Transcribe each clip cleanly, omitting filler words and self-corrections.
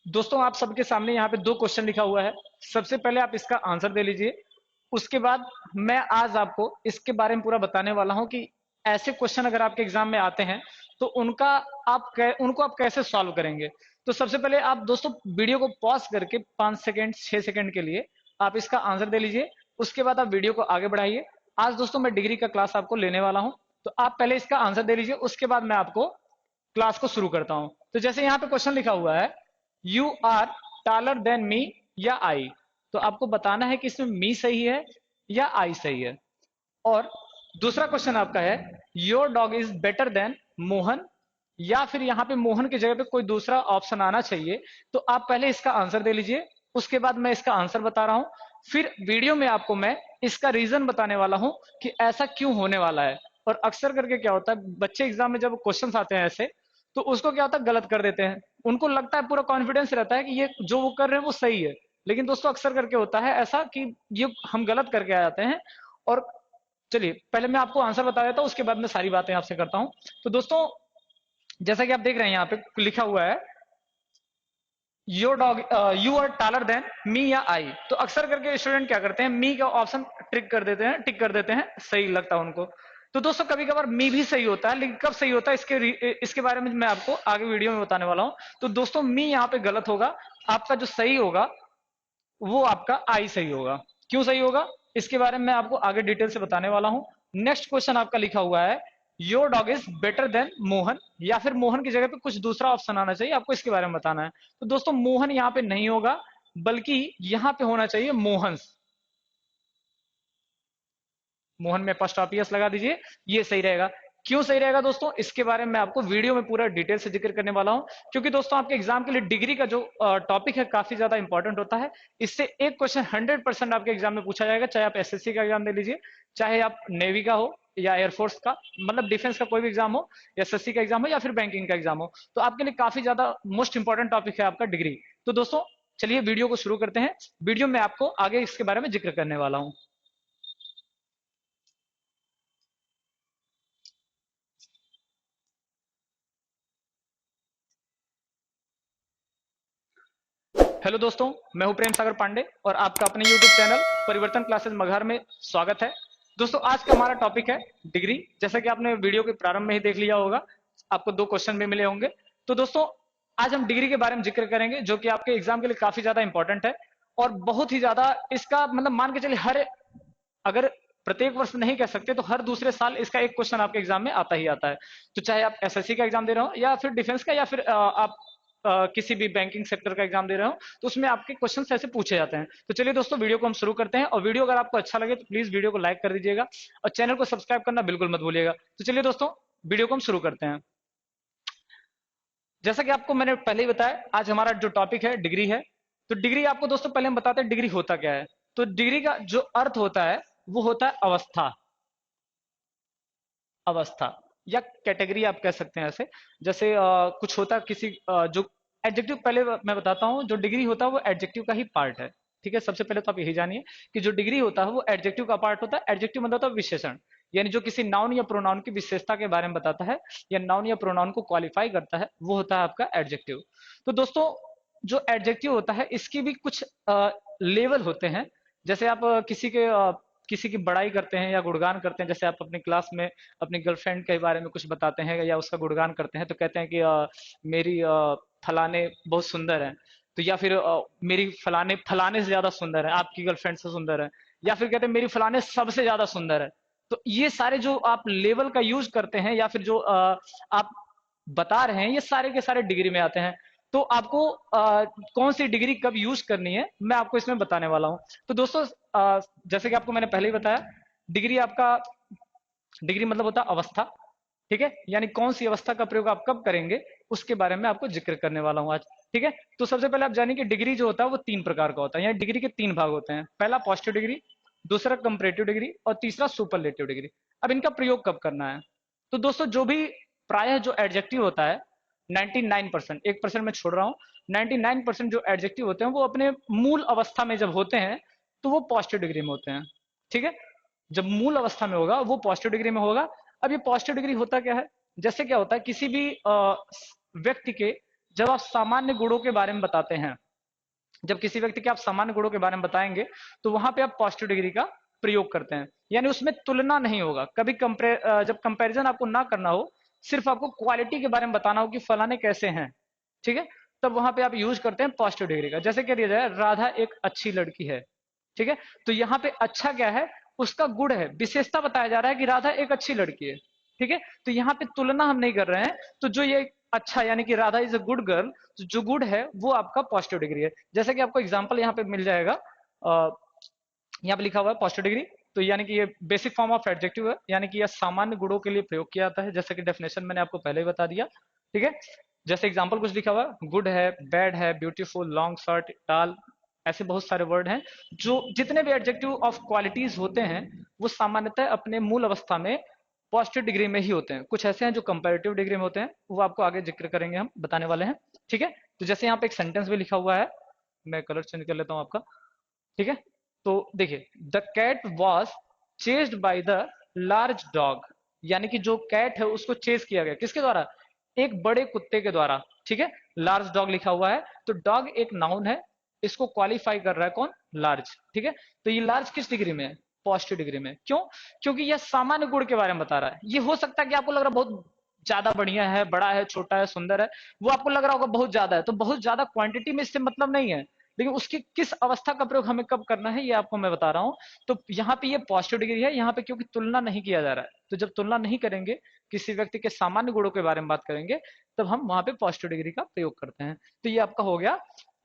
दोस्तों आप सबके सामने यहाँ पे दो क्वेश्चन लिखा हुआ है। सबसे पहले आप इसका आंसर दे लीजिए। उसके बाद मैं आज आपको इसके बारे में पूरा बताने वाला हूं कि ऐसे क्वेश्चन अगर आपके एग्जाम में आते हैं तो उनको आप कैसे सॉल्व करेंगे। तो सबसे पहले आप दोस्तों वीडियो को पॉज करके 5 सेकंड 6 सेकंड के लिए आप इसका आंसर दे लीजिए। उसके बाद आप वीडियो को आगे बढ़ाइए। आज दोस्तों मैं डिग्री का क्लास आपको लेने वाला हूं, तो आप पहले इसका आंसर दे लीजिए, उसके बाद मैं आपको क्लास को शुरू करता हूं। तो जैसे यहाँ पे क्वेश्चन लिखा हुआ है, you are taller than me या आई, तो आपको बताना है कि इसमें मी सही है या आई सही है। और दूसरा क्वेश्चन आपका है, your dog is better than Mohan, या फिर यहां पे मोहन की जगह पे कोई दूसरा ऑप्शन आना चाहिए। तो आप पहले इसका आंसर दे लीजिए, उसके बाद मैं इसका आंसर बता रहा हूं। फिर वीडियो में आपको मैं इसका रीजन बताने वाला हूं कि ऐसा क्यों होने वाला है। और अक्सर करके क्या होता है, बच्चे एग्जाम में जब क्वेश्चन आते हैं ऐसे, तो उसको क्या होता है, गलत कर देते हैं। उनको लगता है, पूरा कॉन्फिडेंस रहता है कि ये जो वो कर रहे हैं वो सही है, लेकिन दोस्तों अक्सर करके होता है ऐसा कि ये हम गलत करके आ जाते हैं। और चलिए पहले मैं आपको आंसर बता देता हूं, उसके बाद मैं सारी बातें आपसे करता हूं। तो दोस्तों जैसा कि आप देख रहे हैं यहाँ पे लिखा हुआ है, your dog you are taller than me या आई। तो अक्सर करके स्टूडेंट क्या करते हैं, मी का ऑप्शन ट्रिक कर देते हैं, टिक कर देते हैं, सही लगता है उनको। तो दोस्तों कभी कभार मी भी सही होता है, लेकिन कब सही होता है इसके बारे में मैं आपको आगे वीडियो में बताने वाला हूं। तो दोस्तों मी यहाँ पे गलत होगा, आपका जो सही होगा वो आपका आई सही होगा। क्यों सही होगा इसके बारे में मैं आपको आगे डिटेल से बताने वाला हूं। नेक्स्ट क्वेश्चन आपका लिखा हुआ है, your dog is better than Mohan, या फिर मोहन की जगह पे कुछ दूसरा ऑप्शन आना चाहिए, आपको इसके बारे में बताना है। तो दोस्तों मोहन यहाँ पे नहीं होगा, बल्कि यहाँ पे होना चाहिए मोहन्स। मोहन में फर्स्ट आप यस लगा दीजिए, ये सही रहेगा। क्यों सही रहेगा दोस्तों, इसके बारे में मैं आपको वीडियो में पूरा डिटेल से जिक्र करने वाला हूं। क्योंकि दोस्तों आपके एग्जाम के लिए डिग्री का जो टॉपिक है काफी ज्यादा इंपॉर्टेंट होता है। इससे एक क्वेश्चन 100% आपके एग्जाम में पूछा जाएगा, चाहे आप एसएससी का एग्जाम दे लीजिए, चाहे आप नेवी का हो या एयरफोर्स का, मतलब डिफेंस का कोई भी एग्जाम हो, एसएससी का एग्जाम हो या फिर बैंकिंग का एग्जाम हो, तो आपके लिए काफी ज्यादा मोस्ट इंपॉर्टेंट टॉपिक है आपका डिग्री। तो दोस्तों चलिए वीडियो को शुरू करते हैं। वीडियो में आपको आगे इसके बारे में जिक्र करने वाला हूं। हेलो दोस्तों, मैं हूं प्रेम सागर पांडे और आपका अपने यूट्यूब चैनल परिवर्तन क्लासेस मगहर में स्वागत है। दोस्तों आज का हमारा टॉपिक है डिग्री। जैसा कि आपने वीडियो के प्रारंभ में ही देख लिया होगा, आपको दो क्वेश्चन भी मिले होंगे। तो दोस्तों आज हम डिग्री के बारे में जिक्र करेंगे, जो कि आपके एग्जाम के लिए काफी ज्यादा इंपॉर्टेंट है और बहुत ही ज्यादा इसका मतलब मान के चलिए हर, अगर प्रत्येक वर्ष नहीं कह सकते तो हर दूसरे साल इसका एक क्वेश्चन आपके एग्जाम में आता ही आता है। तो चाहे आप एसएससी का एग्जाम दे रहे हो या फिर डिफेंस का, या फिर आप किसी भी बैंकिंग सेक्टर का एग्जाम दे रहे हो, तो उसमें आपके क्वेश्चंस ऐसे पूछे जाते हैं। तो चलिए दोस्तों वीडियो को हम शुरू करते हैं, और वीडियो अगर आपको अच्छा लगे तो प्लीज वीडियो को लाइक कर दीजिएगा और चैनल को सब्सक्राइब करना बिल्कुल मत भूलिएगा। तो चलिए दोस्तों वीडियो को हम शुरू करते हैं। जैसा कि आपको मैंने पहले ही बताया, आज हमारा जो टॉपिक है डिग्री है। तो डिग्री आपको दोस्तों पहले हम बताते हैं डिग्री होता क्या है। तो डिग्री का जो अर्थ होता है वो होता है अवस्था। अवस्था या कैटेगरी आप कह सकते हैं ऐसे। जैसे कुछ होता है किसी जो एडजेक्टिव, पहले मैं बताता हूँ, जो डिग्री होता है वो एडजेक्टिव का ही पार्ट है। ठीक है, सबसे पहले तो आप यही जानिए कि जो डिग्री होता है वो एडजेक्टिव का पार्ट होता है। एडजेक्टिव मतलब होता है विशेषण, यानी जो किसी नाउन या प्रोनाउन की विशेषता के बारे में बताता है या नाउन या प्रोनाउन को क्वालिफाई करता है, वो होता है आपका एडजेक्टिव। तो दोस्तों जो एडजेक्टिव होता है इसकी भी कुछ लेवल होते हैं। जैसे आप किसी की बड़ाई करते हैं या गुणगान करते हैं, जैसे आप अपनी क्लास में अपनी गर्लफ्रेंड के बारे में कुछ बताते हैं या उसका गुणगान करते हैं, तो कहते हैं कि मेरी फलाने बहुत सुंदर है। तो या फिर मेरी फलाने फलाने से ज्यादा सुंदर है, आपकी गर्लफ्रेंड से सुंदर है। या फिर कहते हैं मेरी फलाने सबसे ज्यादा सुंदर है। तो ये सारे जो आप लेवल का यूज करते हैं या फिर जो आप बता रहे हैं, ये सारे के सारे डिग्री में आते हैं। तो आपको कौन सी डिग्री कब यूज करनी है मैं आपको इसमें बताने वाला हूं। तो दोस्तों जैसे कि आपको मैंने पहले ही बताया, डिग्री आपका, डिग्री मतलब होता है अवस्था। ठीक है, यानी कौन सी अवस्था का प्रयोग आप कब करेंगे उसके बारे में आपको जिक्र करने वाला हूं आज। ठीक है, तो सबसे पहले आप जानिए कि डिग्री जो होता है वो तीन प्रकार का होता है, यानी डिग्री के तीन भाग होते हैं। पहला पॉजिटिव डिग्री, दूसरा कंपैरेटिव डिग्री और तीसरा सुपरलेटिव डिग्री। अब इनका प्रयोग कब करना है। तो दोस्तों जो भी प्रायः जो एडजेक्टिव होता है 99%, 1% मैं छोड़ रहा हूं, 99% जो एडजेक्टिव होते हैं वो अपने मूल अवस्था में जब होते हैं तो वो पॉजिटिव डिग्री में होते हैं। ठीक है, जब मूल अवस्था में होगा वो पॉजिटिव डिग्री में होगा। अब ये पॉजिटिव डिग्री होता क्या है, जैसे क्या होता है किसी भी व्यक्ति के जब आप सामान्य गुणों के बारे में बताते हैं, जब किसी व्यक्ति के आप सामान्य गुणों के बारे में बताएंगे तो वहां पे आप पॉजिटिव डिग्री का प्रयोग करते हैं, यानी उसमें तुलना नहीं होगा। कभी कंपेयर, जब कंपैरिजन आपको ना करना हो, सिर्फ आपको क्वालिटी के बारे में बताना हो कि फलाने कैसे हैं, ठीक है, तब वहां पे आप यूज करते हैं पॉजिटिव डिग्री का। जैसे कह दिया जाए राधा एक अच्छी लड़की है, ठीक है, तो यहाँ पे अच्छा क्या है, उसका गुण है, विशेषता बताया जा रहा है कि राधा एक अच्छी लड़की है, ठीक है, तो यहाँ पे तुलना हम नहीं कर रहे हैं। तो जो ये अच्छा यानी कि Radha is a good girl, जो गुड है वो आपका पॉजिटिव डिग्री है। जैसे कि आपको एग्जांपल यहाँ पे मिल जाएगा, यहाँ पे लिखा हुआ है पॉजिटिव डिग्री, तो यानी कि ये बेसिक फॉर्म ऑफ एडजेक्टिव है, यानी कि यह सामान्य गुणों के लिए प्रयोग किया जाता है, जैसे कि डेफिनेशन मैंने आपको पहले ही बता दिया, ठीक है। जैसे एग्जांपल कुछ लिखा हुआ है, गुड है, बैड है, ब्यूटीफुल, लॉन्ग, शॉर्ट, टाल, ऐसे बहुत सारे वर्ड हैं। जो जितने भी एडजेक्टिव ऑफ क्वालिटीज होते हैं वो सामान्यतः अपने मूल अवस्था में पॉजिटिव डिग्री में ही होते हैं। कुछ ऐसे हैं जो कंपैरेटिव डिग्री में होते हैं, वो आपको आगे जिक्र करेंगे, हम बताने वाले हैं, ठीक है। तो जैसे यहाँ पे एक सेंटेंस भी लिखा हुआ है, मैं कलर चेंज कर लेता हूँ आपका, ठीक है। तो देखिए, the cat was chased by the large dog, यानी कि जो कैट है उसको चेस किया गया, किसके द्वारा, एक बड़े कुत्ते के द्वारा, ठीक है। लार्ज डॉग लिखा हुआ है, तो डॉग एक नाउन है, इसको क्वालिफाई कर रहा है कौन, लार्ज, ठीक है। तो ये लार्ज किस डिग्री में है, पॉजिटिव डिग्री में। क्यों, क्योंकि यह सामान्य गुण के बारे में बता रहा है। ये हो सकता है कि आपको लग रहा है बहुत ज्यादा बढ़िया है, बड़ा है, छोटा है, सुंदर है, वो आपको लग रहा होगा बहुत ज्यादा है, तो बहुत ज्यादा क्वांटिटी में इससे मतलब नहीं है, लेकिन उसकी किस अवस्था का प्रयोग हमें कब करना है ये आपको मैं बता रहा हूं। तो यहाँ पे ये पॉजिटिव डिग्री है, यहाँ पे क्योंकि तुलना नहीं किया जा रहा है, तो जब तुलना नहीं करेंगे, किसी व्यक्ति के सामान्य गुणों के बारे में बात करेंगे, तब हम वहां पे पॉजिटिव डिग्री का प्रयोग करते हैं। तो ये आपका हो गया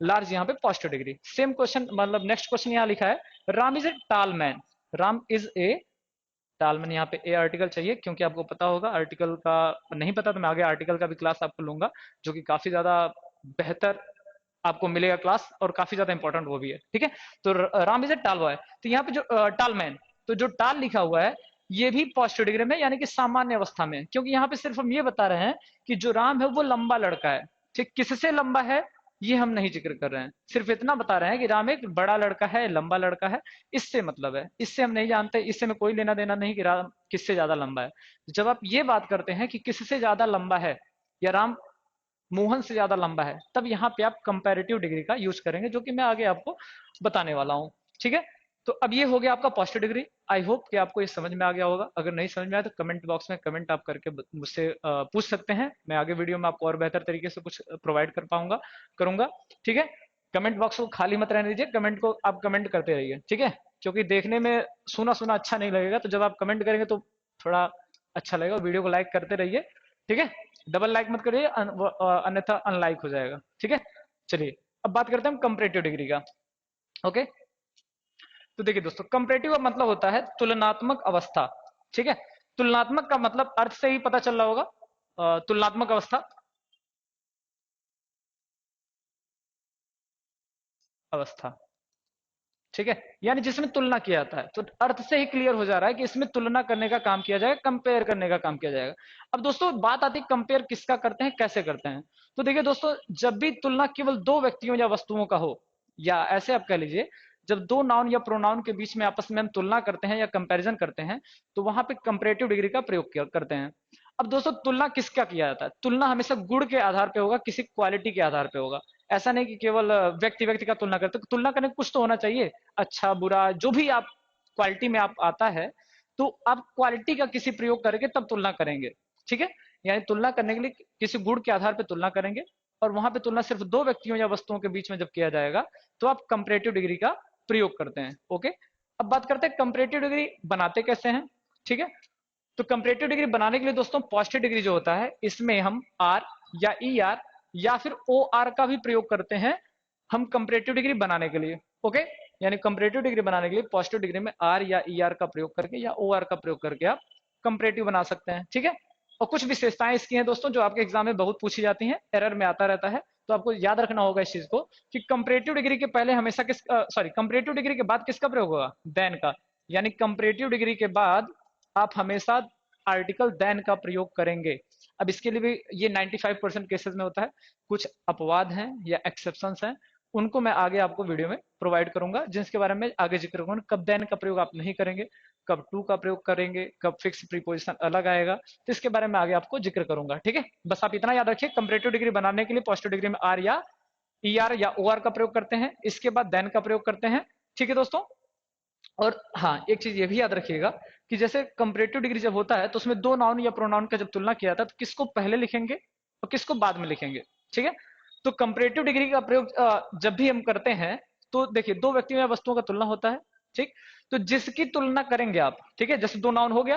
लार्ज, यहाँ पे पॉजिटिव डिग्री। सेम क्वेश्चन, मतलब नेक्स्ट क्वेश्चन यहाँ लिखा है, राम इज ए टाल मैन, राम इज ए टाल मैन, यहाँ पे ए आर्टिकल चाहिए, क्योंकि आपको पता होगा, आर्टिकल का नहीं पता तो मैं आगे आर्टिकल का भी क्लास आपको लूंगा, जो कि काफी ज्यादा बेहतर आपको मिलेगा क्लास, और काफी ज्यादा इंपॉर्टेंट वो भी है, ठीक है। तो राम इज ए टाल बॉय, तो यहाँ पे जो टाल मैन, तो जो टाल लिखा हुआ है ये भी पॉजिटिव डिग्री में, यानी कि सामान्य अवस्था में, क्योंकि यहाँ पे सिर्फ हम ये बता रहे हैं कि जो राम है वो लंबा लड़का है, ठीक, किससे लंबा है ये हम नहीं जिक्र कर रहे हैं, सिर्फ इतना बता रहे हैं कि राम एक बड़ा लड़का है, लंबा लड़का है, इससे मतलब है, इससे हम नहीं जानते, इससे में कोई लेना देना नहीं कि राम किससे ज्यादा लंबा है। जब आप ये बात करते हैं कि किससे ज्यादा लंबा है, या राम मोहन से ज्यादा लंबा है, तब यहाँ पे आप कंपैरेटिव डिग्री का यूज करेंगे, जो कि मैं आगे आपको बताने वाला हूँ, ठीक है। तो अब ये हो गया आपका पॉजिटिव डिग्री। आई होप कि आपको ये समझ में आ गया होगा। अगर नहीं समझ में आया तो कमेंट बॉक्स में कमेंट आप करके मुझसे पूछ सकते हैं, मैं आगे वीडियो में आपको और बेहतर तरीके से कुछ प्रोवाइड कर पाऊंगा, करूंगा, ठीक है। कमेंट बॉक्स को खाली मत रहने दीजिए, कमेंट को आप कमेंट करते रहिए, ठीक है, क्योंकि देखने में सुना सुना अच्छा नहीं लगेगा, तो जब आप कमेंट करेंगे तो थोड़ा अच्छा लगेगा। वीडियो को लाइक करते रहिए, ठीक है, डबल लाइक मत करिए, अन्यथा अनलाइक हो जाएगा, ठीक है। चलिए अब बात करते हैं हम कंपैरेटिव डिग्री का, ओके। तो देखिए दोस्तों, कंपैरेटिव का मतलब होता है तुलनात्मक अवस्था, ठीक है। तुलनात्मक का मतलब अर्थ से ही पता चल रहा होगा, तुलनात्मक अवस्था, अवस्था, ठीक है, यानी जिसमें तुलना किया जाता है, तो अर्थ से ही क्लियर हो जा रहा है कि इसमें तुलना करने का काम किया जाएगा, कंपेयर करने का काम किया जाएगा। अब दोस्तों बात आती है कंपेयर किसका करते हैं, कैसे करते हैं। तो देखिए दोस्तों, जब भी तुलना केवल दो व्यक्तियों या वस्तुओं का हो, या ऐसे आप कह लीजिए, जब दो नाउन या प्रोनाउन के बीच में आपस में हम तुलना करते हैं या कंपैरिजन करते हैं, तो वहां पे कंपैरेटिव डिग्री का प्रयोग करते हैं। अब दोस्तों तुलना किसका किया जाता है, तुलना हमेशा गुण के आधार पे होगा, किसी क्वालिटी के आधार पे होगा। ऐसा नहीं कि केवल व्यक्ति व्यक्ति का तुलना करते, तुलना करने कुछ तो होना चाहिए, अच्छा बुरा जो भी आप क्वालिटी में आप आता है, तो आप क्वालिटी का किसी प्रयोग करके तब तुलना करेंगे, ठीक है। यानी तुलना करने के लिए किसी गुण के आधार पर तुलना करेंगे, और वहां पे तुलना सिर्फ दो व्यक्तियों या वस्तुओं के बीच में जब किया जाएगा, तो आप कंपैरेटिव डिग्री का प्रयोग करते हैं, ओके। अब बात करते हैं कंपैरेटिव डिग्री बनाते कैसे हैं, ठीक है। तो कंपैरेटिव डिग्री बनाने के लिए दोस्तों, पॉजिटिव डिग्री जो होता है इसमें हम आर या ई आर या फिर ओ आर का भी प्रयोग करते हैं, हम कंपैरेटिव डिग्री बनाने के लिए, ओके। यानी कंपैरेटिव डिग्री बनाने के लिए पॉजिटिव डिग्री में आर या ई आर का प्रयोग करके या ओ आर का प्रयोग करके आप कंपैरेटिव बना सकते हैं, ठीक है। और कुछ विशेषताएं इसकी हैं दोस्तों, जो आपके एग्जाम में बहुत पूछी जाती हैं, एरर में आता रहता है, तो आपको याद रखना होगा इस चीज को, कि कंपैरेटिव डिग्री के पहले हमेशा कंपैरेटिव डिग्री के बाद किसका प्रयोग होगा, देन का। यानी कंपैरेटिव डिग्री के बाद आप हमेशा आर्टिकल देन का प्रयोग करेंगे। अब इसके लिए भी ये 95% केसेस में होता है, कुछ अपवाद हैं या एक्सेप्शंस हैं, उनको मैं आगे आपको वीडियो में प्रोवाइड करूंगा, जिसके बारे में आगे जिक्र करूंगा। कब देन का प्रयोग आप नहीं करेंगे, कब टू का प्रयोग करेंगे, कब फिक्स प्रीपोजिशन अलग आएगा, तो इसके बारे में आगे आपको जिक्र करूंगा। ठीक है, बस आप इतना याद रखिए, कंपैरेटिव डिग्री बनाने के लिए पॉजिटिव डिग्री में आर या ईआर या ओआर का प्रयोग करते हैं, इसके बाद देन का प्रयोग करते हैं। ठीक है दोस्तों, और हाँ एक चीज ये भी याद रखिएगा कि जैसे कंपैरेटिव डिग्री जब होता है तो उसमें दो नाउन या प्रोनाउन का जब तुलना किया जाता है तो किसको पहले लिखेंगे और किसको बाद में लिखेंगे। ठीक है, तो कंपैरेटिव डिग्री का प्रयोग जब भी हम करते हैं तो देखिए दो व्यक्तियों या वस्तुओं का तुलना होता है। ठीक, तो जिसकी तुलना करेंगे आप, ठीक है, जैसे दो नाउन हो गया,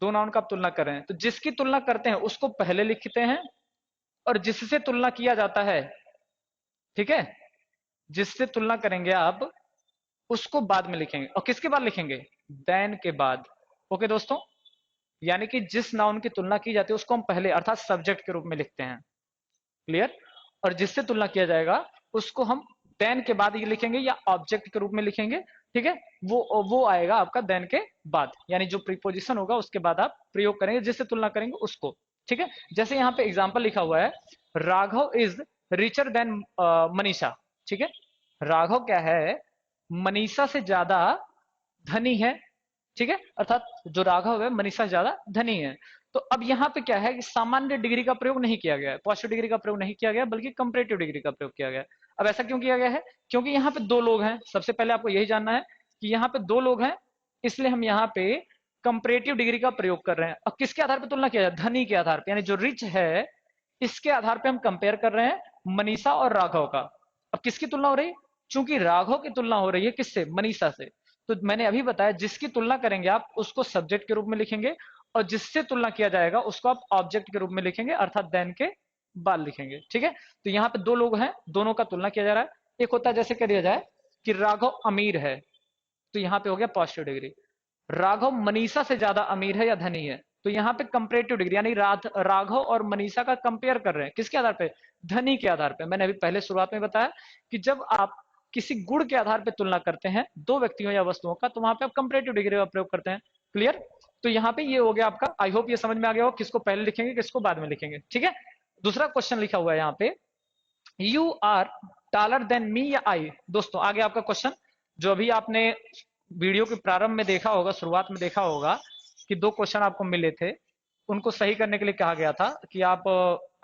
दो नाउन का आप तुलना कर रहे हैं तो जिसकी तुलना करते हैं उसको पहले लिखते हैं और जिससे तुलना किया जाता है, ठीक है, जिससे तुलना करेंगे आप उसको बाद में लिखेंगे। और किसके बाद लिखेंगे, देन के बाद। ओके दोस्तों, यानी कि जिस नाउन की तुलना की जाती है उसको हम पहले अर्थात सब्जेक्ट के रूप में लिखते हैं। क्लियर, और जिससे तुलना किया जाएगा उसको हम देन के बाद ये लिखेंगे या ऑब्जेक्ट के रूप में लिखेंगे। ठीक है, वो आएगा आपका देन के बाद, यानी जो प्रीपोजिशन होगा उसके बाद आप प्रयोग करेंगे, जिससे तुलना करेंगे उसको। ठीक है, जैसे यहाँ पे एग्जाम्पल लिखा हुआ है, Raghav is richer than Manisha. ठीक है, राघव क्या है, मनीषा से ज्यादा धनी है। ठीक है, अर्थात जो राघव है मनीषा से ज्यादा धनी है। तो अब यहाँ पे क्या है कि सामान्य डिग्री का प्रयोग नहीं किया गया है, पॉजिटिव डिग्री का प्रयोग नहीं किया गया, बल्कि कंपैरेटिव डिग्री का प्रयोग किया गया है। अब ऐसा क्यों किया गया है, क्योंकि यहाँ पे दो लोग हैं। सबसे पहले आपको यही जानना है कि यहाँ पे दो लोग हैं, इसलिए हम यहाँ पे कंपैरेटिव डिग्री का प्रयोग कर रहे हैं। अब किसके आधार पर तुलना किया जाए, धनी के आधार पर, यानी जो रिच है इसके आधार पर हम कंपेयर कर रहे हैं मनीषा और राघव का। अब किसकी तुलना हो रही है, चूंकि राघव की तुलना हो रही है किससे, मनीषा से, तो मैंने अभी बताया जिसकी तुलना करेंगे आप उसको सब्जेक्ट के रूप में लिखेंगे और जिससे तुलना किया जाएगा उसको आप ऑब्जेक्ट के रूप में लिखेंगे, अर्थात देन के बाद लिखेंगे। ठीक है, तो यहाँ पे दो लोग हैं, दोनों का तुलना किया जा रहा है। एक होता है जैसे कह दिया जाए कि राघव अमीर है, तो यहाँ पे हो गया पॉजिटिव डिग्री। राघव मनीषा से ज्यादा अमीर है या धनी है, तो यहाँ पे कंपैरेटिव डिग्री, यानी राघव और मनीषा का कंपेयर कर रहे हैं, किसके आधार पे, धनी के आधार पे। मैंने अभी पहले शुरुआत में बताया कि जब आप किसी गुण के आधार पे तुलना करते हैं दो व्यक्तियों या वस्तुओं का, तो वहां पे आप कंपैरेटिव डिग्री का प्रयोग करते हैं। क्लियर, तो यहाँ पे ये हो गया आपका। आई होप ये समझ में आ गया हो किसको पहले लिखेंगे किसको बाद में लिखेंगे। ठीक है, दूसरा क्वेश्चन लिखा हुआ है यहाँ पे, you are taller than me या आई। दोस्तों आगे आपका क्वेश्चन, जो अभी आपने वीडियो के प्रारंभ में देखा होगा, शुरुआत में देखा होगा कि दो क्वेश्चन आपको मिले थे, उनको सही करने के लिए कहा गया था कि आप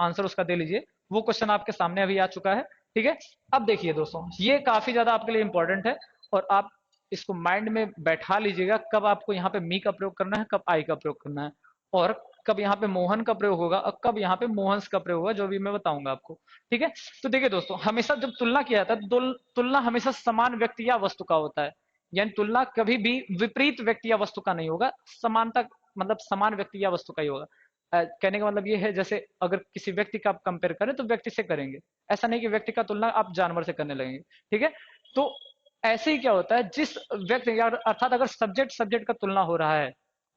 आंसर उसका दे लीजिए। वो क्वेश्चन आपके सामने अभी आ चुका है। ठीक है, अब देखिए दोस्तों, ये काफी ज्यादा आपके लिए इंपॉर्टेंट है और आप इसको माइंड में बैठा लीजिएगा, कब आपको यहाँ पे मी का प्रयोग करना है, कब आई का प्रयोग करना है, और कब यहाँ पे मोहन का प्रयोग होगा और कब यहाँ पे मोहन्स का प्रयोग होगा, जो भी मैं बताऊंगा आपको। ठीक है, तो देखिए दोस्तों, हमेशा जब तुलना किया जाता है तो तुलना हमेशा समान व्यक्ति या वस्तु का होता है, यानी तुलना कभी भी विपरीत व्यक्ति या वस्तु का नहीं होगा, समानता मतलब समान व्यक्ति या वस्तु का ही होगा। कहने का मतलब ये है, जैसे अगर किसी व्यक्ति का आप कंपेयर करें तो व्यक्ति से करेंगे, ऐसा नहीं कि व्यक्ति का तुलना आप जानवर से करने लगेंगे। ठीक है, तो ऐसे ही क्या होता है, जिस व्यक्ति अर्थात अगर सब्जेक्ट सब्जेक्ट का तुलना हो रहा है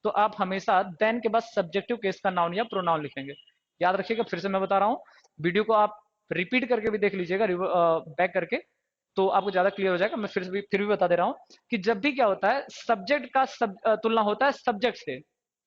तो आप हमेशा देन के बाद सब्जेक्टिव केस का नाउन या प्रोनाउन लिखेंगे। याद रखिएगा, फिर से मैं बता रहा हूँ, वीडियो को आप रिपीट करके भी देख लीजिएगा, बैक करके, तो आपको ज्यादा क्लियर हो जाएगा। मैं फिर भी बता दे रहा हूँ कि जब भी क्या होता है सब्जेक्ट का तुलना होता है सब्जेक्ट से।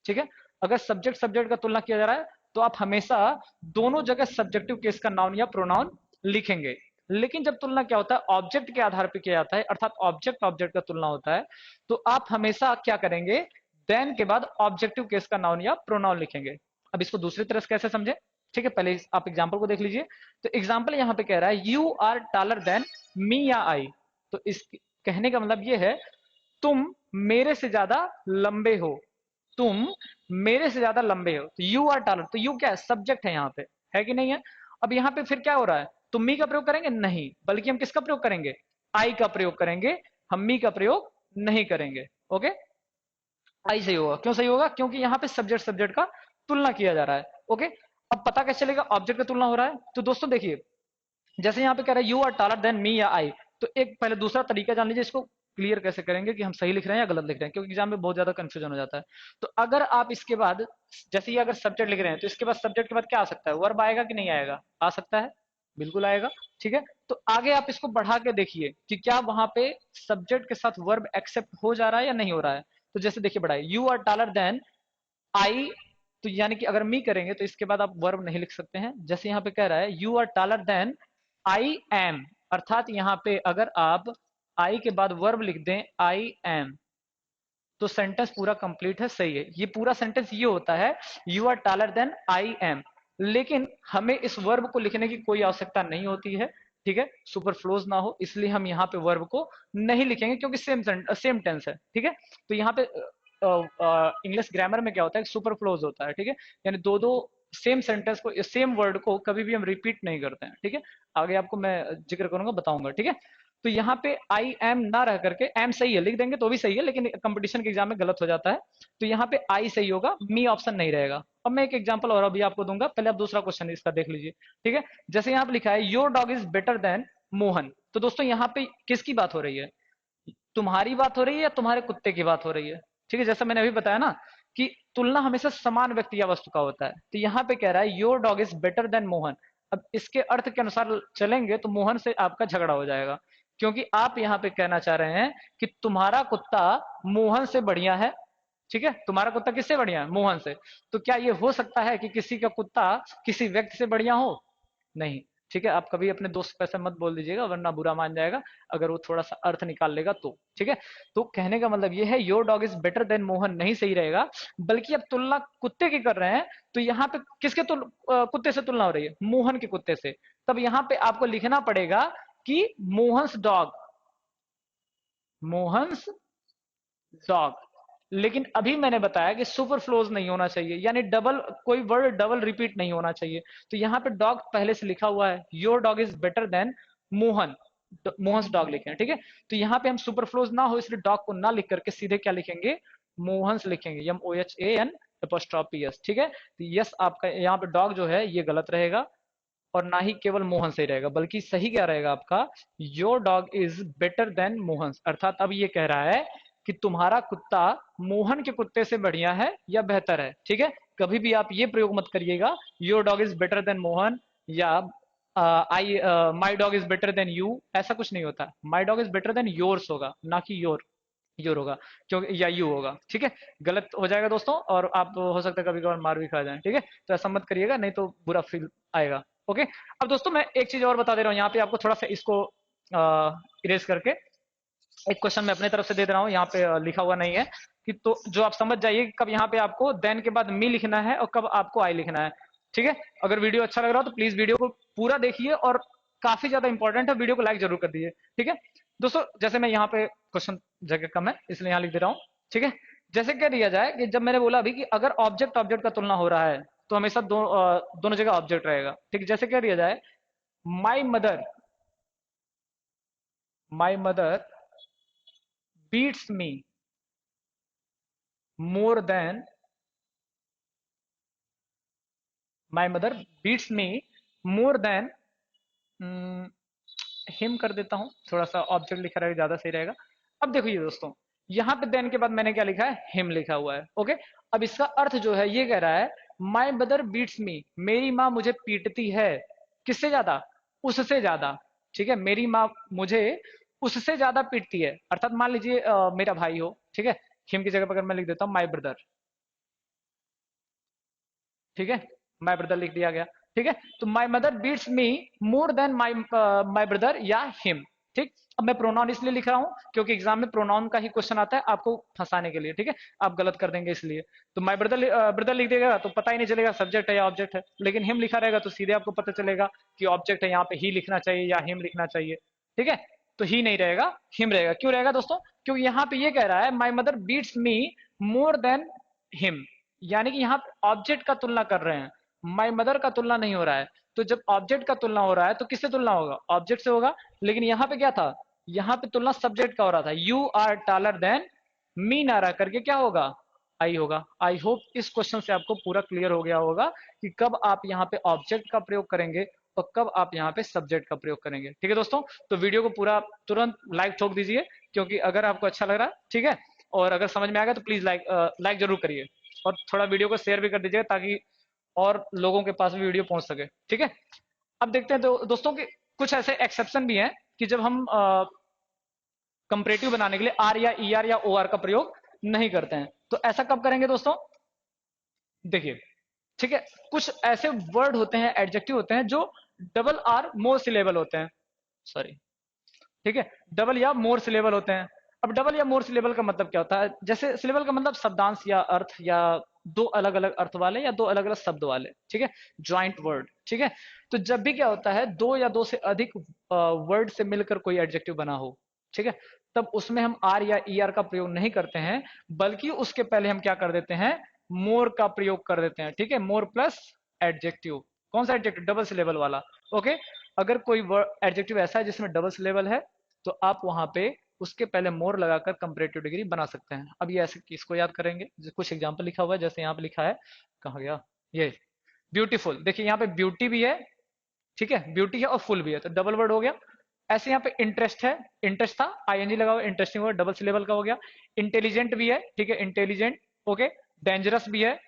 ठीक है, अगर सब्जेक्ट सब्जेक्ट का तुलना किया जा रहा है तो आप हमेशा दोनों जगह सब्जेक्टिव केस का नाउन या प्रोनाउन लिखेंगे। लेकिन जब तुलना क्या होता है ऑब्जेक्ट के आधार पर किया जाता है, अर्थात ऑब्जेक्ट ऑब्जेक्ट का तुलना होता है, तो आप हमेशा क्या करेंगे, देन के बाद ऑब्जेक्टिव केस का नाउन या प्रोनाउन लिखेंगे। अब इसको दूसरी तरह से कैसे समझे, ठीक है, पहले आप एग्जाम्पल को देख लीजिए। तो एग्जाम्पल यहाँ पे कह रहा है you are taller than me या आई, तो इस कहने का मतलब ये है तुम मेरे से ज्यादा लंबे हो, तुम मेरे से ज्यादा लंबे हो। तो यू आर टॉलर, तो यू क्या है, सब्जेक्ट है यहाँ पे, है कि नहीं है। अब यहाँ पे फिर क्या हो रहा है, तुम मी का प्रयोग करेंगे नहीं, बल्कि हम किसका प्रयोग करेंगे, आई का प्रयोग करेंगे, हम मी का प्रयोग नहीं करेंगे। ओके, आई सही होगा। क्यों सही होगा, क्योंकि यहाँ पे सब्जेक्ट सब्जेक्ट का तुलना किया जा रहा है। ओके, अब पता कैसे चलेगा ऑब्जेक्ट का तुलना हो रहा है, तो दोस्तों देखिए, जैसे यहाँ पे कह रहा है you are taller than me या आई, तो एक पहले दूसरा तरीका जान लीजिए, इसको क्लियर कैसे करेंगे कि हम सही लिख रहे हैं या गलत लिख रहे हैं, क्योंकि एग्जाम में बहुत ज्यादा कंफ्यूजन हो जाता है। तो अगर आप इसके बाद, जैसे ही अगर सब्जेक्ट लिख रहे हैं तो इसके बाद सब्जेक्ट के बाद क्या आ सकता है, वर्ब आएगा कि नहीं आएगा, आ सकता है, बिल्कुल आएगा। ठीक है, तो आगे आप इसको बढ़ा के देखिए कि क्या वहां पे सब्जेक्ट के साथ वर्ब एक्सेप्ट हो जा रहा है या नहीं हो रहा है। तो जैसे देखिए बढ़ाए, you are taller than I, तो यानी कि अगर मी करेंगे तो इसके बाद आप वर्ब नहीं लिख सकते हैं। जैसे यहाँ पे कह रहा है you are taller than I am, अर्थात यहाँ पे अगर आप आई के बाद वर्ब लिख दें आई एम, तो सेंटेंस पूरा कंप्लीट है, सही है। ये पूरा सेंटेंस ये होता है you are taller than I am. लेकिन हमें इस वर्ब को लिखने की कोई आवश्यकता नहीं होती है, ठीक है, सुपरफ्लोज ना हो, इसलिए हम यहाँ पे वर्ब को नहीं लिखेंगे, क्योंकि सेम टेंस है, ठीक है। तो यहाँ पे इंग्लिश ग्रामर में क्या होता है, सुपरफ्लोज होता है, ठीक है, यानी दो दो सेम सेंटेंस को, सेम वर्ड को कभी भी हम रिपीट नहीं करते हैं, ठीक है। आगे आपको मैं जिक्र करूंगा, बताऊंगा, ठीक है। तो यहाँ पे आई एम ना रह करके एम सही है, लिख देंगे तो भी सही है, लेकिन कंपटीशन के एग्जाम में गलत हो जाता है। तो यहाँ पे आई सही होगा, मी ऑप्शन नहीं रहेगा। अब मैं एक एग्जांपल और अभी आपको दूंगा, पहले आप दूसरा क्वेश्चन इसका देख लीजिए, ठीक है। जैसे यहाँ पे लिखा है your dog is better than Mohan, तो दोस्तों यहाँ पे किसकी बात हो रही है, तुम्हारी बात हो रही है या तुम्हारे कुत्ते की बात हो रही है, ठीक है। जैसा मैंने अभी बताया ना कि तुलना हमेशा समान व्यक्ति या वस्तु का होता है, तो यहाँ पे कह रहा है your dog is better than Mohan. अब इसके अर्थ के अनुसार चलेंगे तो मोहन से आपका झगड़ा हो जाएगा, क्योंकि आप यहाँ पे कहना चाह रहे हैं कि तुम्हारा कुत्ता मोहन से बढ़िया है, ठीक है, तुम्हारा कुत्ता किससे बढ़िया है, मोहन से। तो क्या ये हो सकता है कि किसी का कुत्ता किसी व्यक्ति से बढ़िया हो, नहीं, ठीक है। आप कभी अपने दोस्त को ऐसा मत बोल दीजिएगा, वरना बुरा मान जाएगा अगर वो थोड़ा सा अर्थ निकाल लेगा तो, ठीक है। तो कहने का मतलब ये है your dog is better than Mohan नहीं सही रहेगा, बल्कि अब तुलना कुत्ते की कर रहे हैं, तो यहाँ पे किसके कुत्ते से तुलना हो रही है, मोहन के कुत्ते से। तब यहाँ पे आपको लिखना पड़ेगा कि मोहन्स डॉग, मोहन्स डॉग। लेकिन अभी मैंने बताया कि सुपरफ्लोज नहीं होना चाहिए, यानी डबल, कोई वर्ड डबल रिपीट नहीं होना चाहिए। तो यहाँ पे डॉग पहले से लिखा हुआ है, your dog is better than Mohan, Mohan's dog लिखे हैं, ठीक है। तो यहाँ पे हम सुपरफ्लोज ना हो इसलिए डॉग को ना लिख करके सीधे क्या लिखेंगे, मोहन्स लिखेंगे, MOHAN', ठीक है। तो यस आपका यहाँ पे डॉग जो है ये गलत रहेगा, और ना ही केवल मोहन सही रहेगा, बल्कि सही क्या रहेगा आपका, your dog is better than Mohan. अर्थात अब ये कह रहा है कि तुम्हारा कुत्ता मोहन के कुत्ते से बढ़िया है या बेहतर है, ठीक है। कभी भी आप ये प्रयोग मत करिएगा your dog is better than Mohan, या I my dog is better than you, ऐसा कुछ नहीं होता। My dog is better than yours होगा, ना कि योर होगा, क्योंकि या यू होगा, ठीक है। गलत हो जाएगा दोस्तों, और आप हो सकता है कभी कभार मार भी खा जाए, ठीक है। तो ऐसा मत करिएगा, नहीं तो बुरा फील आएगा, ओके। अब दोस्तों मैं एक चीज और बता दे रहा हूँ यहाँ पे आपको, थोड़ा सा इसको इरेज करके एक क्वेश्चन मैं अपने तरफ से दे रहा हूँ, यहाँ पे लिखा हुआ नहीं है कि, तो जो आप समझ जाइए कब यहाँ पे आपको देन के बाद मी लिखना है और कब आपको आई लिखना है, ठीक है। अगर वीडियो अच्छा लग रहा हो तो प्लीज वीडियो को पूरा देखिए, और काफी ज्यादा इंपॉर्टेंट है, वीडियो को लाइक जरूर कर दीजिए, ठीक है। दोस्तों जैसे मैं यहाँ पे क्वेश्चन जगह कम है इसलिए यहाँ लिख दे रहा हूँ, ठीक है। जैसे कह दिया जाए कि जब मैंने बोला अभी कि अगर ऑब्जेक्ट ऑब्जेक्ट का तुलना हो रहा है तो हमेशा दोनों जगह ऑब्जेक्ट रहेगा, ठीक। जैसे कह दिया जाए my mother, my mother beats me more than, my mother beats me more than him कर देता हूं, थोड़ा सा ऑब्जेक्ट लिखा रहेगा ज्यादा सही रहेगा। अब देखो ये दोस्तों, यहाँ पे देन के बाद मैंने क्या लिखा है, हिम लिखा हुआ है, ओके। अब इसका अर्थ जो है ये कह रहा है माई मदर बीट्स मी, मेरी माँ मुझे पीटती है, किससे ज्यादा, उससे ज्यादा, ठीक है। मेरी माँ मुझे उससे ज्यादा पीटती है, अर्थात मान लीजिए मेरा भाई हो, ठीक है। हिम की जगह पर अगर मैं लिख देता हूँ माई ब्रदर, ठीक है, माई ब्रदर लिख दिया गया, ठीक है। तो my mother beats me more than my brother या हिम, ठीक। अब मैं प्रोनाउन इसलिए लिख रहा हूं क्योंकि एग्जाम में प्रोनाउन का ही क्वेश्चन आता है आपको फंसाने के लिए, ठीक है। आप गलत कर देंगे इसलिए। तो माई ब्रदर ब्रदर लिख देगा तो पता ही नहीं चलेगा सब्जेक्ट है या ऑब्जेक्ट है, लेकिन हिम लिखा रहेगा तो सीधे आपको पता चलेगा कि ऑब्जेक्ट है, यहाँ पे ही लिखना चाहिए या हिम लिखना चाहिए, ठीक है। तो ही नहीं रहेगा, हिम रहेगा। क्यों रहेगा दोस्तों, क्योंकि यहाँ पे ये कह रहा है my mother beats me more than him, यानी कि यहाँ ऑब्जेक्ट का तुलना कर रहे हैं, माई मदर का तुलना नहीं हो रहा है। तो जब ऑब्जेक्ट का तुलना हो रहा है तो किससे तुलना होगा, ऑब्जेक्ट से होगा। लेकिन यहाँ पे क्या था, यहाँ पे तुलना सब्जेक्ट का हो रहा था, you are taller than me ना रह करके क्या होगा, आई होगा। आई होप इस क्वेश्चन से आपको पूरा क्लियर हो गया होगा कि कब आप यहाँ पे ऑब्जेक्ट का प्रयोग करेंगे और कब आप यहाँ पे सब्जेक्ट का प्रयोग करेंगे, ठीक है दोस्तों। तो वीडियो को पूरा तुरंत लाइक ठोक दीजिए, क्योंकि अगर आपको अच्छा लग रहा है, ठीक है, और अगर समझ में आ गया तो प्लीज लाइक जरूर करिए, और थोड़ा वीडियो को शेयर भी कर दीजिएगा ताकि और लोगों के पास भी वीडियो पहुंच सके, ठीक है। अब देखते हैं तो दोस्तों कि कुछ ऐसे एक्सेप्शन भी हैं कि जब हम कंपैरेटिव बनाने के लिए आर या ई आर या ओ आर का प्रयोग नहीं करते हैं, तो ऐसा कब करेंगे दोस्तों, देखिए, ठीक है। कुछ ऐसे वर्ड होते हैं, एडजेक्टिव होते हैं जो डबल आर मोर सिलेबल होते हैं, सॉरी ठीक है, डबल या मोर सिलेबल होते हैं। अब डबल या मोर सिलेबल का मतलब क्या होता है, जैसे सिलेबल का मतलब शब्दांश या अर्थ, या दो अलग अलग अर्थ वाले या दो अलग अलग शब्द वाले, ठीक है, ज्वाइंट वर्ड, ठीक है। तो जब भी क्या होता है, दो या दो से अधिक वर्ड से मिलकर कोई एडजेक्टिव बना हो, ठीक है, तब उसमें हम आर या ई आर का प्रयोग नहीं करते हैं, बल्कि उसके पहले हम क्या कर देते हैं, मोर का प्रयोग कर देते हैं, ठीक है, मोर प्लस एडजेक्टिव। कौन सा एडजेक्टिव, डबल सिलेबल वाला, ओके। अगर कोई एडजेक्टिव ऐसा है जिसमें डबल सिलेबल है, तो आप वहां पे उसके पहले मोर लगाकर कंपैरेटिव डिग्री बना सकते हैं। अब ये ऐसे किसको याद करेंगे, कुछ एग्जांपल लिखा हुआ है, जैसे यहाँ पे लिखा है, कहाँ गया ये, ब्यूटीफुल, देखिए यहाँ पे ब्यूटी भी है, ठीक है, ब्यूटी है और फुल भी है, तो डबल वर्ड हो गया। ऐसे यहाँ पे इंटरेस्ट है, इंटरेस्ट था, आईएनजी लगा हुआ, इंटरेस्टिंग वर्ड, डबल सिलेबल का हो गया। इंटेलिजेंट भी है, ठीक है, इंटेलिजेंट, ओके। डेंजरस भी है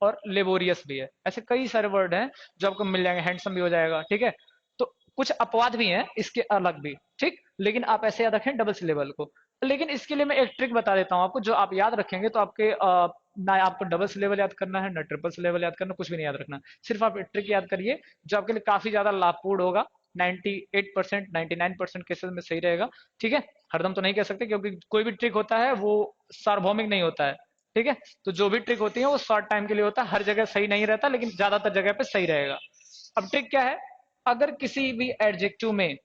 और लेबोरियस भी है। ऐसे कई सारे वर्ड हैं जो आपको मिल जाएंगे, हैंडसम भी हो जाएगा, ठीक है। तो कुछ अपवाद भी हैं इसके अलग भी, ठीक, लेकिन आप ऐसे याद रखें डबल सिलेबल को। लेकिन इसके लिए मैं एक ट्रिक बता देता हूँ आपको, जो आप याद रखेंगे तो आपके ना आपको डबल सिलेबल याद करना है, ना ट्रिपल सिलेबल याद करना, कुछ भी नहीं याद रखना। सिर्फ आप एक ट्रिक याद करिए जो आपके लिए काफी ज्यादा लाभपूर्ण होगा। 98%, 99% केसेस में सही रहेगा, ठीक है। हरदम तो नहीं कह सकते, क्योंकि कोई भी ट्रिक होता है वो सार्वभौमिक नहीं होता है, ठीक है। तो जो भी ट्रिक होती है वो शॉर्ट टाइम के लिए होता है, हर जगह सही नहीं रहता, लेकिन ज्यादातर जगह पे सही रहेगा। अब ट्रिक क्या है, अगर किसी भी एडजेक्टिव में,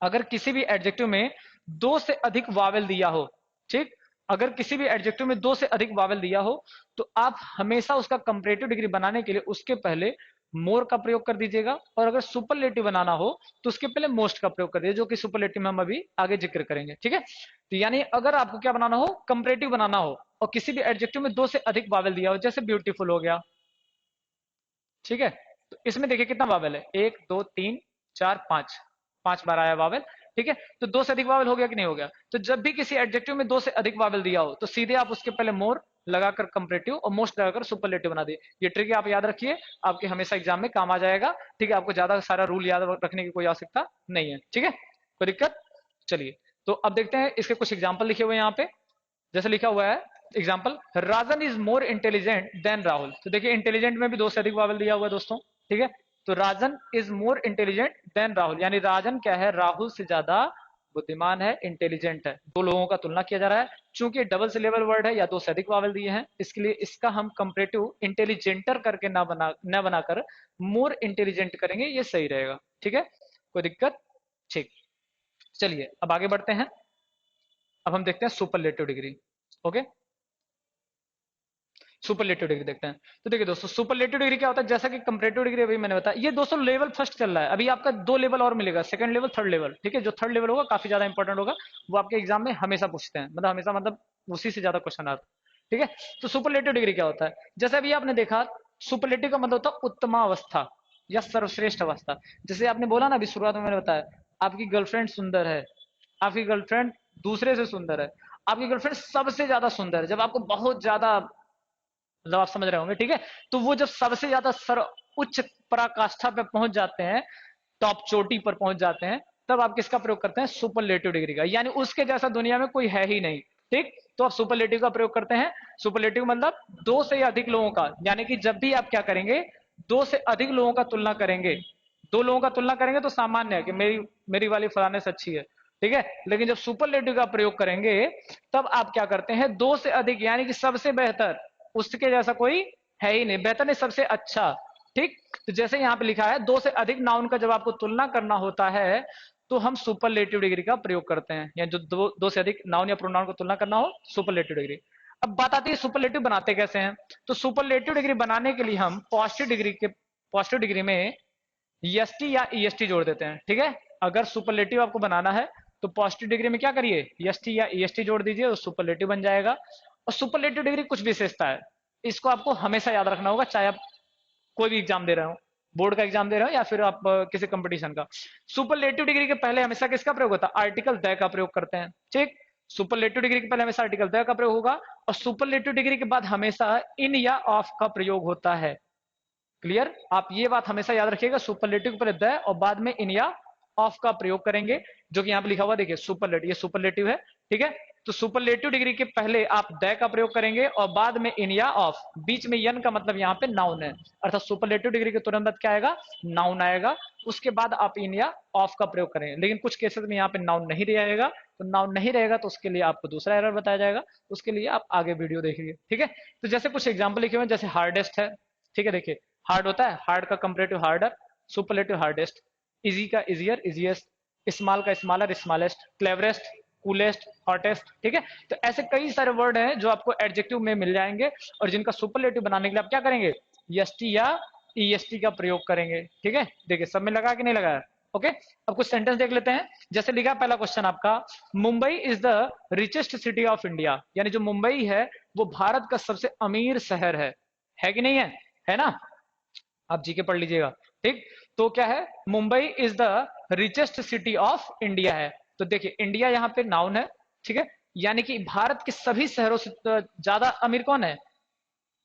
अगर किसी भी एडजेक्टिव में दो से अधिक वावेल दिया हो, ठीक, अगर किसी भी एडजेक्टिव में दो से अधिक वावेल दिया हो, तो आप हमेशा उसका कंपैरेटिव डिग्री बनाने के लिए उसके पहले मोर का प्रयोग कर दीजिएगा, और अगर सुपरलेटिव बनाना हो तो उसके पहले मोस्ट का प्रयोग कर दीजिए, जो कि सुपरलेटिव में हम अभी आगे जिक्र करेंगे, ठीक है। तो यानी अगर आपको क्या बनाना हो, कंपैरेटिव बनाना हो, और किसी भी एडजेक्टिव में दो से अधिक वावेल दिया हो, जैसे ब्यूटीफुल हो गया, ठीक है, तो इसमें देखिए कितना वावेल है, एक दो तीन चार पांच, पांच बार आया वावेल, ठीक है। तो दो से अधिक वावेल हो गया कि नहीं हो गया। तो जब भी किसी एडजेक्टिव में दो से अधिक वावेल दिया हो, तो सीधे आप उसके पहले मोर लगाकर कंपैरेटिव और मोस्ट लगाकर सुपरलेटिव बना दिए। ये ट्रिक आप याद रखिए, आपके हमेशा एग्जाम में काम आ जाएगा, ठीक है। आपको ज्यादा सारा रूल याद रखने की कोई आवश्यकता नहीं है, ठीक है, कोई दिक्कत। चलिए, तो अब देखते हैं इसके कुछ एग्जाम्पल लिखे हुए हैं यहाँ पे। जैसे लिखा हुआ है example, Rajan is more intelligent than Rahul. तो देखिए इंटेलिजेंट में भी दो से अधिक वावल दिया हुआ है दोस्तों, ठीक है। तो Rajan is more intelligent than Rahul, यानी राजन क्या है, राहुल से ज्यादा बुद्धिमान है, इंटेलिजेंट है। दो लोगों का तुलना किया जा रहा है, चूंकि डबल सिलेबल वर्ड है या दो से अधिक वावल दिए हैं, इसके लिए इसका हम कंपैरेटिव इंटेलिजेंटर करके ना बनाकर मोर इंटेलिजेंट करेंगे, ये सही रहेगा, ठीक है, कोई दिक्कत, ठीक। चलिए अब आगे बढ़ते हैं। अब हम देखते हैं superlative degree, okay. Superlative degree देखते हैं। तो देखिए दोस्तों, सुपरलेटिव डिग्री क्या होता है, जैसा कि कंपैरेटिव डिग्री अभी मैंने बताया, ये दोस्तों लेवल फर्स्ट चल रहा है, अभी आपका दो लेवल और मिलेगा, सेकंड लेवल, थर्ड लेवल, ठीक है। जो थर्ड लेवल होगा काफी ज्यादा इंपॉर्टेंट होगा, वो आपके एग्जाम में हमेशा पूछते हैं, मतलब हमेशा मतलब उसी से ज्यादा क्वेश्चन आता है, ठीक है। तो सुपरलेटिव डिग्री क्या होता है, जैसे अभी आपने देखा, सुपरलेटिव का मतलब होता है उत्तमावस्था या सर्वश्रेष्ठ अवस्था। जैसे आपने बोला ना अभी शुरुआत में मैंने बताया, आपकी गर्लफ्रेंड सुंदर है, आपकी गर्लफ्रेंड दूसरे से सुंदर है, आपकी गर्लफ्रेंड सबसे ज्यादा सुंदर है, जब आपको बहुत ज्यादा, मतलब आप समझ रहे होंगे, ठीक है। तो वो जब सबसे ज्यादा उच्च पराकाष्ठा पे पहुंच जाते हैं, टॉप चोटी पर पहुंच जाते हैं, तब आप किसका प्रयोग करते हैं, सुपरलेटिव डिग्री का, यानी उसके जैसा दुनिया में कोई है ही नहीं, ठीक। तो आप सुपरलेटिव का प्रयोग करते हैं। सुपरलेटिव मतलब दो से अधिक लोगों का, यानी कि जब भी आप क्या करेंगे, दो से अधिक लोगों का तुलना करेंगे, दो लोगों का तुलना करेंगे तो सामान्य है कि मेरी मेरी वाली फलाने से अच्छी है, ठीक है। लेकिन जब सुपरलेटिव का प्रयोग करेंगे, तब आप क्या करते हैं, दो से अधिक, यानी कि सबसे बेहतर, उसके जैसा कोई है ही नहीं, बेहतर नहीं, सबसे अच्छा, ठीक। तो जैसे यहाँ पे लिखा है, दो से अधिक नाउन का जब आपको तुलना करना होता है, तो हम सुपरलेटिव डिग्री का प्रयोग करते हैं, या जो दो से अधिक नाउन या प्रोनाउन को तुलना करना हो, सुपरलेटिव डिग्री। अब बात आती है सुपरलेटिव बनाते कैसे हैं। तो सुपरलेटिव डिग्री बनाने के लिए हम पॉजिटिव डिग्री में एसटी या ईएसटी जोड़ देते हैं, ठीक है। अगर सुपरलेटिव आपको बनाना है तो पॉजिटिव डिग्री में क्या करिए, एसटी या ईएसटी जोड़ दीजिए, तो सुपरलेटिव बन जाएगा। और सुपरलेटिव डिग्री कुछ विशेषता है, इसको आपको हमेशा याद रखना होगा, चाहे आप कोई भी एग्जाम दे रहे हो, बोर्ड का एग्जाम दे रहे हो या फिर आप किसी कंपटीशन का। सुपरलेटिव डिग्री के पहले हमेशा किसका प्रयोग होता है, आर्टिकल द का प्रयोग करते हैं, ठीक। सुपरलेटिव डिग्री के पहले हमेशा आर्टिकल द का प्रयोग होगा, और सुपरलेटिव डिग्री के बाद हमेशा इन या ऑफ का प्रयोग होता है। क्लियर, आप ये बात हमेशा याद रखिएगा, सुपरलेटिव पहले द और बाद में इन या ऑफ का प्रयोग करेंगे, जो कि यहाँ पे लिखा हुआ देखिए सुपरलेटिव, ये सुपरलेटिव है, ठीक है। तो सुपरलेटिव डिग्री के पहले आप द का प्रयोग करेंगे और बाद में इन या ऑफ, बीच में यन का मतलब यहाँ पे नाउन है, अर्थात सुपरलेटिव डिग्री के तुरंत बाद क्या आएगा, नाउन आएगा, उसके बाद आप इन या ऑफ का प्रयोग करेंगे। लेकिन कुछ केसेस में यहाँ पे नाउन नहीं रहेगा, तो नाउन नहीं रहेगा तो उसके लिए आपको दूसरा एरर बताया जाएगा, उसके लिए आप आगे वीडियो देखिए, ठीक है। तो जैसे कुछ एग्जाम्पल लिखे हुए हैं, जैसे हार्डेस्ट है, ठीक है, देखिए हार्ड होता है, हार्ड का comparative harder, superlative hardest, easy का इजियर इजिएस्ट, स्मॉल का smaller smallest, cleverest, coolest, hottest, ठीक है। तो ऐसे कई सारे वर्ड हैं जो आपको एडजेक्टिव में मिल जाएंगे और जिनका सुपरलेटिव बनाने के लिए आप क्या करेंगे, एसटी या ईएसटी का प्रयोग करेंगे, ठीक है। देखिए सब में लगा कि नहीं लगा, ओके। अब कुछ सेंटेंस देख लेते हैं। जैसे लिखा पहला क्वेश्चन आपका, Mumbai is the richest city of India, यानी जो मुंबई है वो भारत का सबसे अमीर शहर है कि नहीं है ना, आप जीके पढ़ लीजिएगा, ठीक। तो क्या है, Mumbai is the richest city of India है, तो देखिए इंडिया यहाँ पे नाउन है, ठीक है, यानी कि भारत के सभी शहरों से ज्यादा अमीर कौन है,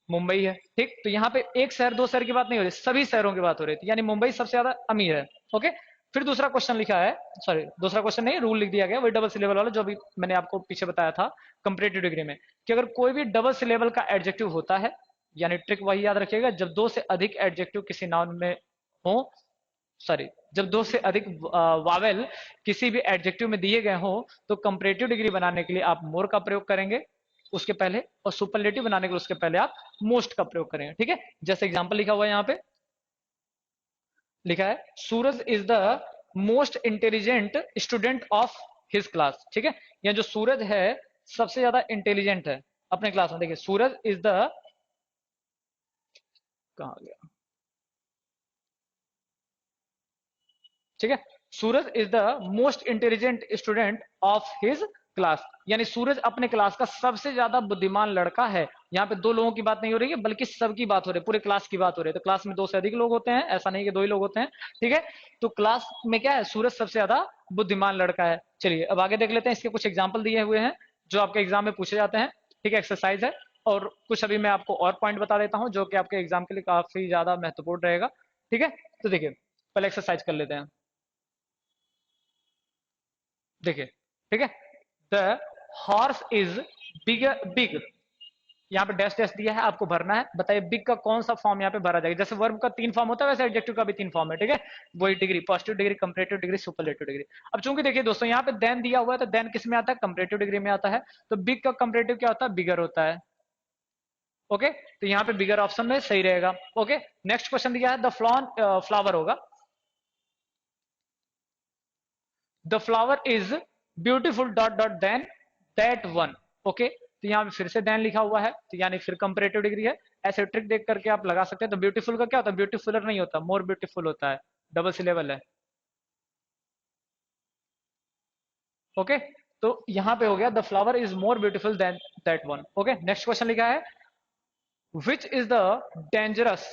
मुंबई है, ठीक। तो यहाँ पे एक शहर दो शहर की बात नहीं हो रही, सभी शहरों की बात हो रही थी, यानी मुंबई सबसे ज्यादा अमीर है, ओके। फिर दूसरा क्वेश्चन लिखा है, सॉरी दूसरा क्वेश्चन नहीं, रूल लिख दिया गया वही डबल सिलेबल वाला जो भी मैंने आपको पीछे बताया था कंपैरेटिव डिग्री में, कि अगर कोई भी डबल सिलेबल का एडजेक्टिव होता है, यानी ट्रिक वही याद रखिएगा, जब दो से अधिक एडजेक्टिव किसी नाउन में हो, सॉरी जब दो से अधिक वावेल किसी भी एडजेक्टिव में दिए गए हो, तो कंपैरेटिव डिग्री बनाने के लिए आप मोर का प्रयोग करेंगे उसके पहले, और सुपरलेटिव बनाने के लिए उसके पहले आप मोस्ट का प्रयोग करेंगे, ठीक है। जैसे एग्जांपल लिखा हुआ है यहाँ पे, लिखा है Suraj is the most intelligent student of his class, ठीक है। यह जो सूरज है सबसे ज्यादा इंटेलिजेंट है अपने क्लास में, देखिए सूरज इज द, कहा गया, ठीक है, Suraj is the most intelligent student of his class, यानी सूरज अपने क्लास का सबसे ज्यादा बुद्धिमान लड़का है। यहाँ पे दो लोगों की बात नहीं हो रही है बल्कि सबकी बात हो रही है, पूरे क्लास की बात हो रही है, तो क्लास में दो से अधिक लोग होते हैं, ऐसा नहीं कि दो ही लोग होते हैं, ठीक है। तो क्लास में क्या है, सूरज सबसे ज्यादा बुद्धिमान लड़का है। चलिए अब आगे देख लेते हैं, इसके कुछ एग्जाम्पल दिए हुए हैं जो आपके एग्जाम में पूछे जाते हैं, ठीक है, एक्सरसाइज है। और कुछ अभी मैं आपको और पॉइंट बता देता हूँ जो कि आपके एग्जाम के लिए काफी ज्यादा महत्वपूर्ण रहेगा, ठीक है। तो देखिए पहले एक्सरसाइज कर लेते हैं, देखिए, ठीक है, the horse is big, big, यहाँ पे डैश डैश दिया है, आपको भरना है, बताइए बिग का कौन सा फॉर्म यहाँ पे भरा जाएगा। जैसे वर्ब का 3 फॉर्म होता है वैसे एडजेक्टिव का भी 3 फॉर्म है, ठीक है, वही degree, positive degree, comparative degree, superlative degree. अब चूंकि देखिए दोस्तों यहाँ पे देन दिया हुआ है, तो देन किस में आता है, कंपैरेटिव डिग्री में आता है, तो बिग का कंपैरेटिव क्या होता है, बिगर होता है, ओके। तो यहाँ पे बिगर ऑप्शन में सही रहेगा, ओके। नेक्स्ट क्वेश्चन दिया है, द फ्लावर होगा, the flower is beautiful dot dot than that one, okay. तो यहाँ पे फिर से देन लिखा हुआ है, तो यानी फिर कंपैरेटिव डिग्री है, ऐसे ट्रिक देख करके आप लगा सकते हैं। तो ब्यूटीफुल का क्या होता है, ब्यूटीफुलर नहीं होता, मोर ब्यूटीफुल होता है, डबल सिलेबल है, ओके। तो यहाँ पे हो गया the flower is more beautiful then that one, okay. Next question लिखा है, which is the dangerous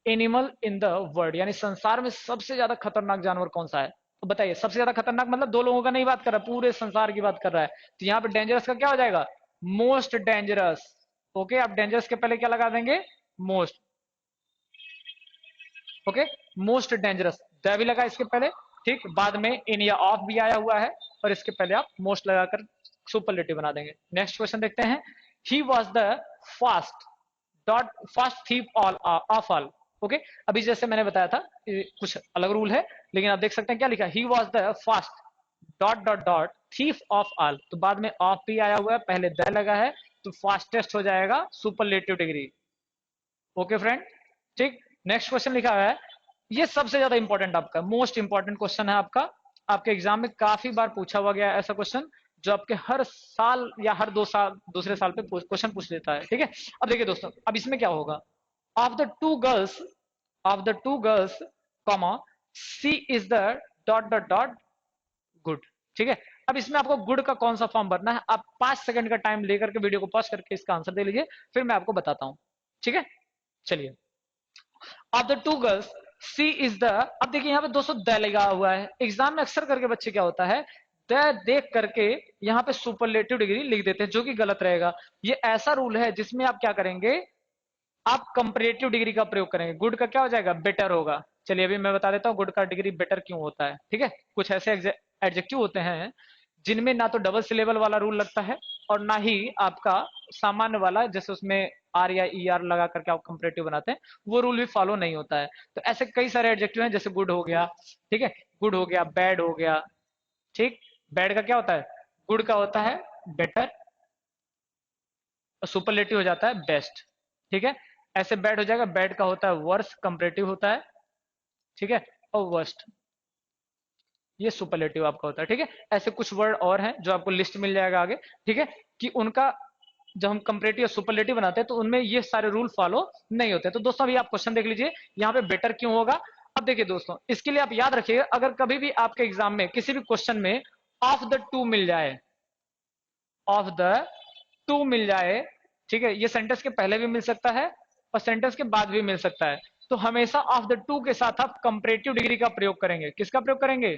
animal in the world, यानी संसार में सबसे ज्यादा खतरनाक जानवर कौन सा है। तो बताइए सबसे ज्यादा खतरनाक मतलब दो लोगों का नहीं बात कर रहा, पूरे संसार की बात कर रहा है, तो यहाँ पे डेंजरस का क्या हो जाएगा, मोस्ट डेंजरस, ओके। आप डेंजरस के पहले क्या लगा देंगे, most, okay, most dangerous, the भी लगा इसके पहले, ठीक, बाद में इन या ऑफ भी आया हुआ है, और इसके पहले आप मोस्ट लगाकर सुपरलेटिव बना देंगे। नेक्स्ट क्वेश्चन देखते हैं, he was the fast dot fast thief all of all, okay. अभी जैसे मैंने बताया था कुछ अलग रूल है, लेकिन आप देख सकते हैं क्या लिखा, he was the fast dot dot dot thief of all, तो बाद में ऑफ भी आया हुआ है, पहले द लगा है, तो फास्टेस्ट हो जाएगा सुपरलेटिव डिग्री, ओके फ्रेंड, ठीक। नेक्स्ट क्वेश्चन लिखा है, ये सबसे ज्यादा इंपॉर्टेंट आपका मोस्ट इंपॉर्टेंट क्वेश्चन है आपका, आपके एग्जाम में काफी बार पूछा हुआ गया ऐसा क्वेश्चन, जो आपके हर साल या हर 2 साल दूसरे साल पे क्वेश्चन पूछ लेता है, ठीक है। अब देखिए दोस्तों, अब इसमें क्या होगा, of the two girls, of the two girls comma she is the dot dot dot good, ठीक है। अब इसमें आपको गुड का कौन सा फॉर्म भरना है, आप 5 सेकंड का टाइम लेकर के वीडियो को पॉज करके इसका आंसर दे लीजिए, फिर मैं आपको बताता हूं, ठीक है। चलिए, of the two girls she is the, अब देखिए यहाँ पे दोस्तों द लगा हुआ है, एग्जाम में अक्सर करके बच्चे क्या होता है, द देख करके यहाँ पे सुपरलेटिव डिग्री लिख देते हैं, जो कि गलत रहेगा। ये ऐसा रूल है जिसमें आप क्या करेंगे, आप कंपैरेटिव डिग्री का प्रयोग करेंगे, गुड का क्या हो जाएगा, बेटर होगा। चलिए अभी मैं बता देता हूँ गुड का डिग्री बेटर क्यों होता है, ठीक है। कुछ ऐसे एडजेक्टिव होते हैं जिनमें ना तो डबल सिलेबल वाला रूल लगता है और ना ही आपका सामान्य वाला, जैसे उसमें आर या ई आर लगा करके आप कंपैरेटिव बनाते हैं, वो रूल भी फॉलो नहीं होता है। तो ऐसे कई सारे एडजेक्टिव हैं, जैसे गुड हो गया, ठीक है, गुड हो गया, बैड हो गया, ठीक। बैड का क्या होता है, गुड का होता है बेटर, और सुपरलेटिव हो जाता है बेस्ट, ठीक है। ऐसे बैड हो जाएगा, बैड का होता है वर्स, कंपैरेटिव होता है, ठीक है, और वर्स्ट, ये सुपरलेटिव आपका होता है, ठीक है। ऐसे कुछ वर्ड और हैं जो आपको लिस्ट मिल जाएगा आगे, ठीक है, कि उनका जब हम कंपैरेटिव या सुपरलेटिव बनाते हैं तो उनमें ये सारे रूल फॉलो नहीं होते। तो दोस्तों अभी आप क्वेश्चन देख लीजिए, यहाँ पे बेटर क्यों होगा। अब देखिए दोस्तों, इसके लिए आप याद रखिएगा, अगर कभी भी आपके एग्जाम में किसी भी क्वेश्चन में ऑफ द टू मिल जाए, ऑफ द टू मिल जाए, ठीक है, ये सेंटेंस के पहले भी मिल सकता है और सेंटेंस के बाद भी मिल सकता है, तो हमेशा ऑफ द टू के साथ आप कंपैरेटिव डिग्री का प्रयोग करेंगे। किसका प्रयोग करेंगे,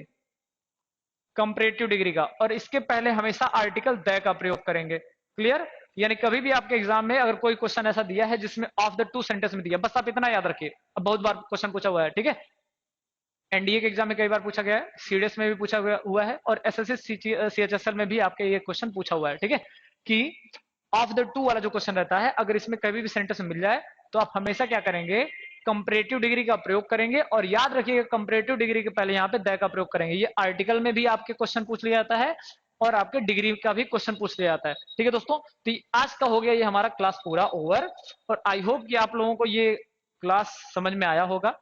कंपैरेटिव डिग्री का। और इसके पहले हमेशा आर्टिकल द का प्रयोग करेंगे। क्लियर, यानी कभी भी आपके एग्जाम में अगर कोई क्वेश्चन ऐसा दिया है जिसमें ऑफ द टू सेंटेंस में दिया, बस आप इतना याद रखिए। अब बहुत बार क्वेश्चन पूछा हुआ है, ठीक है, एनडीए के एग्जाम में कई बार पूछा गया है, सीडीएस में भी पूछा हुआ है, और एसएससी सीएचएसएल में भी आपके ये क्वेश्चन पूछा हुआ है, ठीक है, कि ऑफ द टू वाला जो क्वेश्चन रहता है, अगर इसमें कभी भी सेंटेंस मिल जाए तो आप हमेशा क्या करेंगे, कंपैरेटिव डिग्री का प्रयोग करेंगे। और याद रखिएगा, कंपैरेटिव डिग्री के पहले यहाँ पे द का प्रयोग करेंगे। ये आर्टिकल में भी आपके क्वेश्चन पूछ लिया जाता है और आपके डिग्री का भी क्वेश्चन पूछ लिया जाता है, ठीक है दोस्तों। तो आज का हो गया ये हमारा क्लास पूरा ओवर, और आई होप कि आप लोगों को ये क्लास समझ में आया होगा,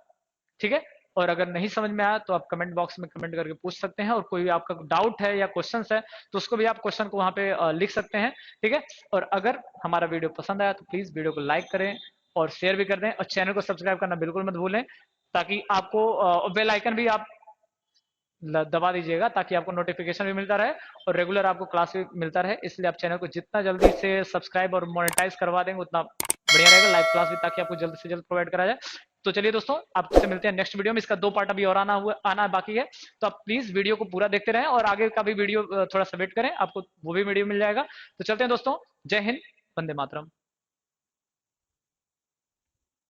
ठीक है। और अगर नहीं समझ में आया तो आप कमेंट बॉक्स में कमेंट करके पूछ सकते हैं, और कोई भी आपका डाउट है या क्वेश्चन है तो उसको भी आप क्वेश्चन को वहां पे लिख सकते हैं, ठीक है। और अगर हमारा वीडियो पसंद आया तो प्लीज वीडियो को लाइक करें और शेयर भी कर दें, और चैनल को सब्सक्राइब करना बिल्कुल मत भूलें, ताकि आपको बेल आइकन भी आप दबा दीजिएगा, ताकि आपको नोटिफिकेशन भी मिलता रहे और रेगुलर आपको क्लास भी मिलता रहे। इसलिए आप चैनल को जितना जल्दी से सब्सक्राइब और मोनेटाइज करवा देंगे उतना बढ़िया रहेगा, लाइव क्लास भी ताकि आपको जल्द से जल्द प्रोवाइड करा जाए। तो चलिए दोस्तों, आपसे मिलते हैं नेक्स्ट वीडियो में। इसका 2 पार्ट अभी और आना बाकी है, तो आप प्लीज वीडियो को पूरा देखते रहें, और आगे का भी वीडियो थोड़ा सा वेट करें, आपको वो भी वीडियो मिल जाएगा। तो चलते हैं दोस्तों, जय हिंद, वंदे मातरम।